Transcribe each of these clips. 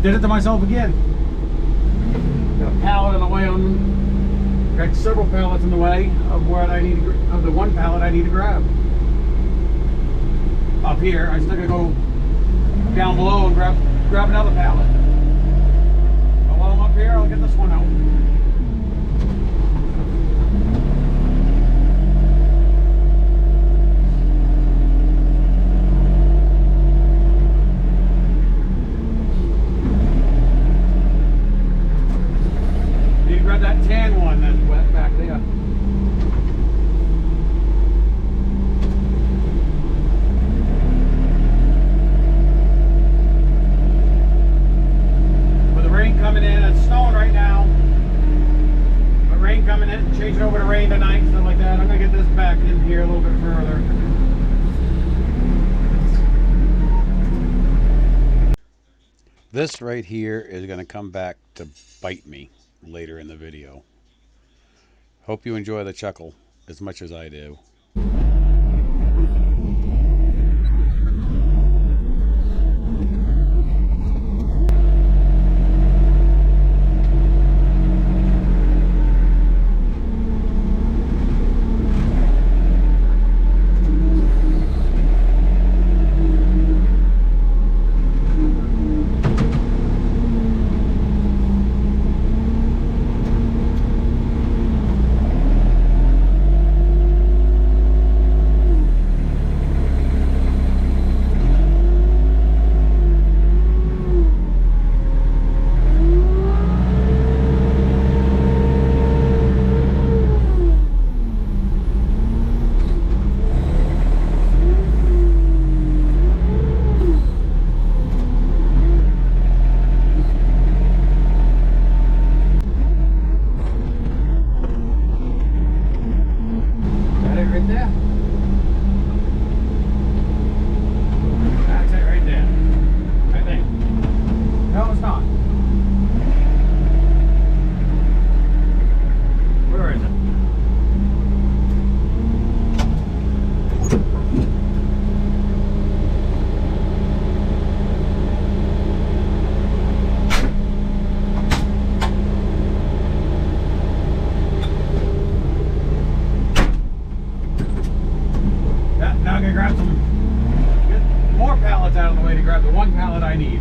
Did it to myself again. Got a pallet in the way on. Got several pallets in the way of what I need to, of the one pallet I need to grab. Up here, I still gotta go down below and grab another pallet. But while I'm up here, I'll get this one out. Grab that tan one that's wet back there. With the rain coming in, it's snowing right now. But rain coming in, changing over to rain tonight and stuff like that. I'm gonna get this back in here a little bit further. This right here is gonna come back to bite me later in the video. Hope you enjoy the chuckle as much as I do. Right there. That's it right there. I think. No, it's not. Where is it? Now I'm gonna grab get more pallets out of the way to grab the one pallet I need.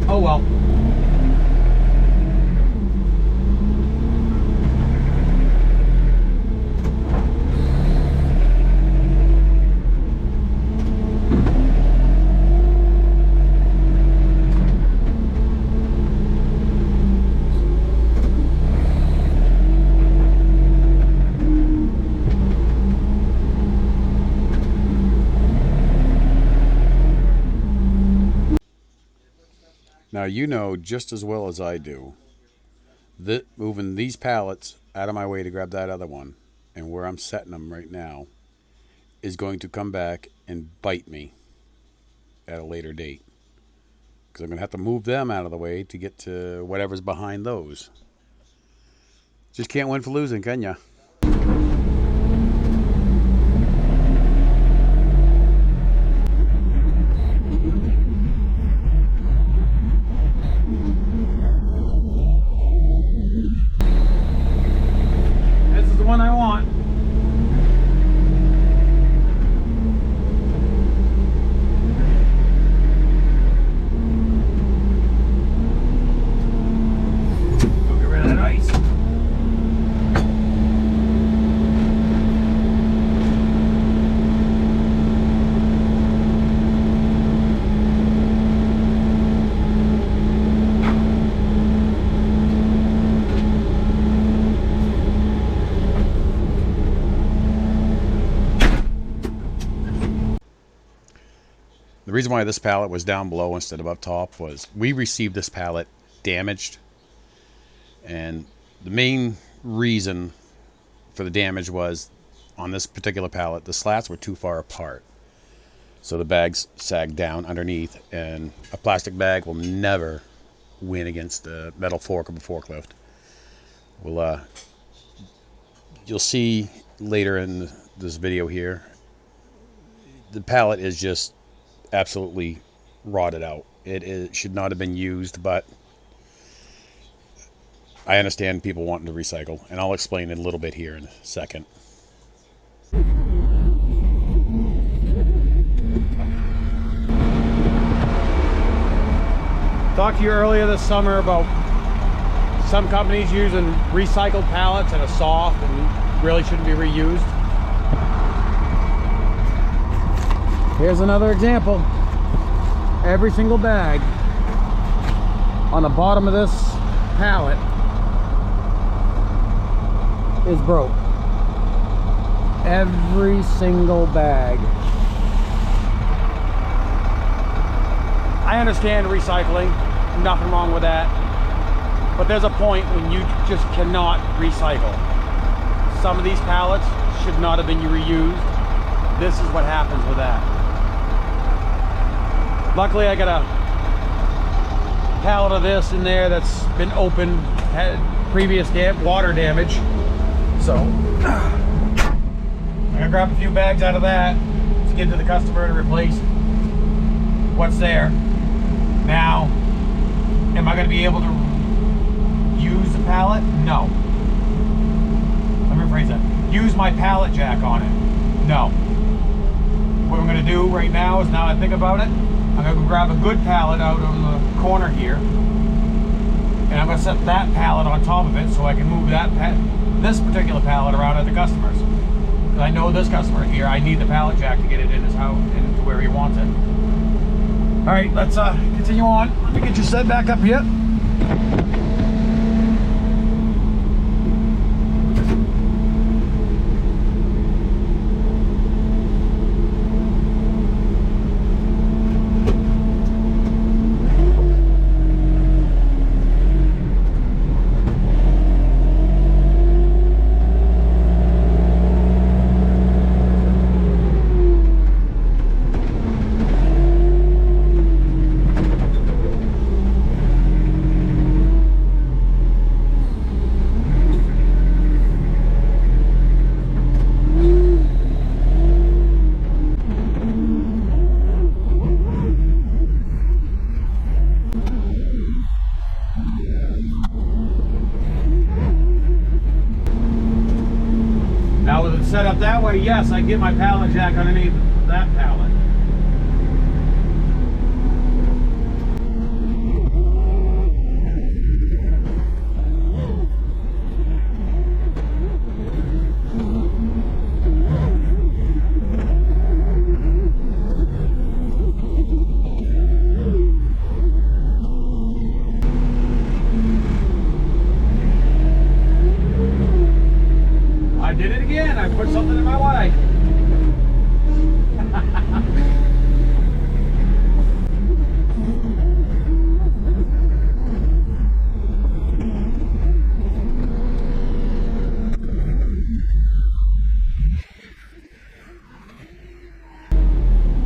Oh well. Now you know just as well as I do that moving these pallets out of my way to grab that other one and where I'm setting them right now is going to come back and bite me at a later date. Because I'm going to have to move them out of the way to get to whatever's behind those. Just can't win for losing, can ya? One I want. Go get rid of that ice. The reason why this pallet was down below instead of up top was we received this pallet damaged, and the main reason for the damage was on this particular pallet the slats were too far apart, so the bags sagged down underneath, and a plastic bag will never win against the metal fork of a forklift. Well, you'll see later in this video here, the pallet is just absolutely rotted out. It should not have been used, but I understand people wanting to recycle, and I'll explain it a little bit here in a second. Talked to you earlier this summer about some companies using recycled pallets that are soft and really shouldn't be reused. Here's another example. Every single bag on the bottom of this pallet is broke. Every single bag. I understand recycling, nothing wrong with that, but there's a point when you just cannot recycle. Some of these pallets should not have been reused. This is what happens with that. Luckily I got a pallet of this in there that's been opened, had previous water damage, so I'm gonna grab a few bags out of that to give to the customer to replace what's there. Now, am I going to be able to use the pallet? No. Let me rephrase that. Use my pallet jack on it? No. What I'm going to do right now is, now I think about it, I'm going to grab a good pallet out of the corner here, and I'm going to set that pallet on top of it so I can move this particular pallet around at the customer's. Because I know this customer here, I need the pallet jack to get it in his house, into where he wants it. All right, let's continue on. Let me get you set back up here. Now with it set up that way, yes, I can get my pallet jack underneath that pallet. I did it again. I put something in my way.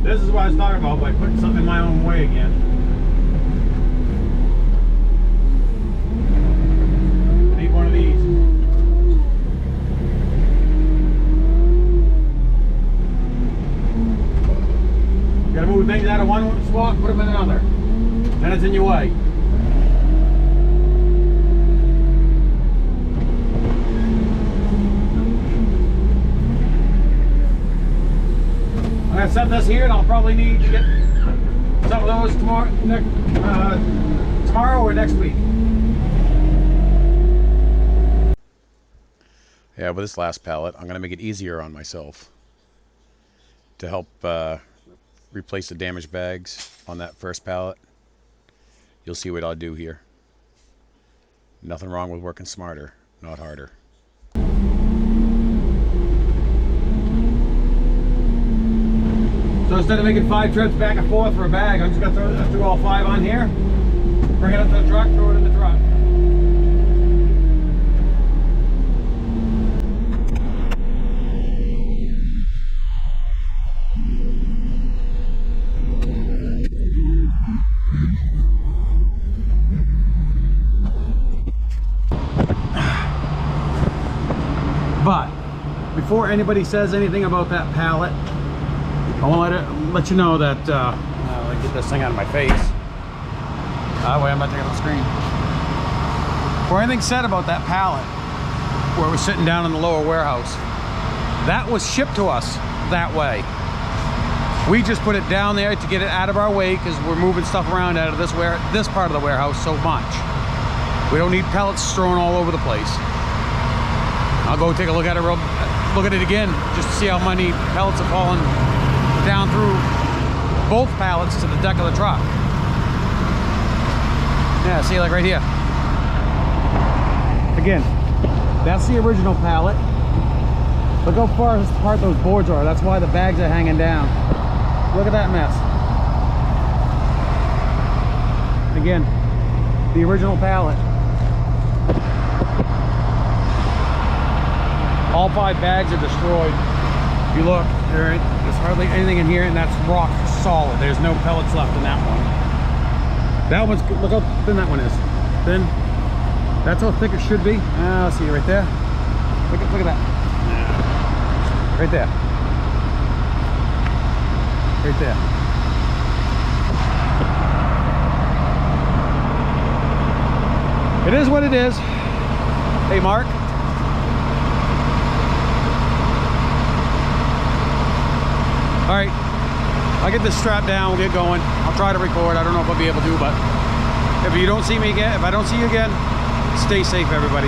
This is what I was talking about by putting something in my own way again. I need one of these. You gotta move things out of one spot, put them in another. Then it's in your way. I'm gonna set this here, and I'll probably need to get some of those tomorrow or next week. Yeah, with this last pallet, I'm gonna make it easier on myself to help replace the damaged bags on that first pallet. You'll see what I'll do here. Nothing wrong with working smarter, not harder. So instead of making 5 trips back and forth for a bag, I'm just going to throw all 5 on here, bring it up to the truck, throw it in the truck. But before anybody says anything about that pallet, I want to let you know that, let me get this thing out of my face. That way I'm not taking the screen. For anything said about that pallet, where it was sitting down in the lower warehouse, that was shipped to us that way. We just put it down there to get it out of our way because we're moving stuff around out of this part of the warehouse so much. We don't need pellets strewn all over the place. I'll go take a look at it again, just to see how many pellets have fallen down through both pallets to the deck of the truck. Yeah, see, like right here. Again, that's the original pallet. Look how far apart those boards are. That's why the bags are hanging down. Look at that mess. Again, the original pallet. All 5 bags are destroyed. If you look, there's hardly anything in here, and that's rock solid. There's no pellets left in that one. That one's, look how thin that one is. Thin. That's how thick it should be. Let's see, right there. Look at that. Right there. Right there. It is what it is. Hey, Mark. All right, I'll get this strap down, we'll get going. I'll try to record. I don't know if I'll be able to, but if you don't see me again, if I don't see you again, stay safe, everybody.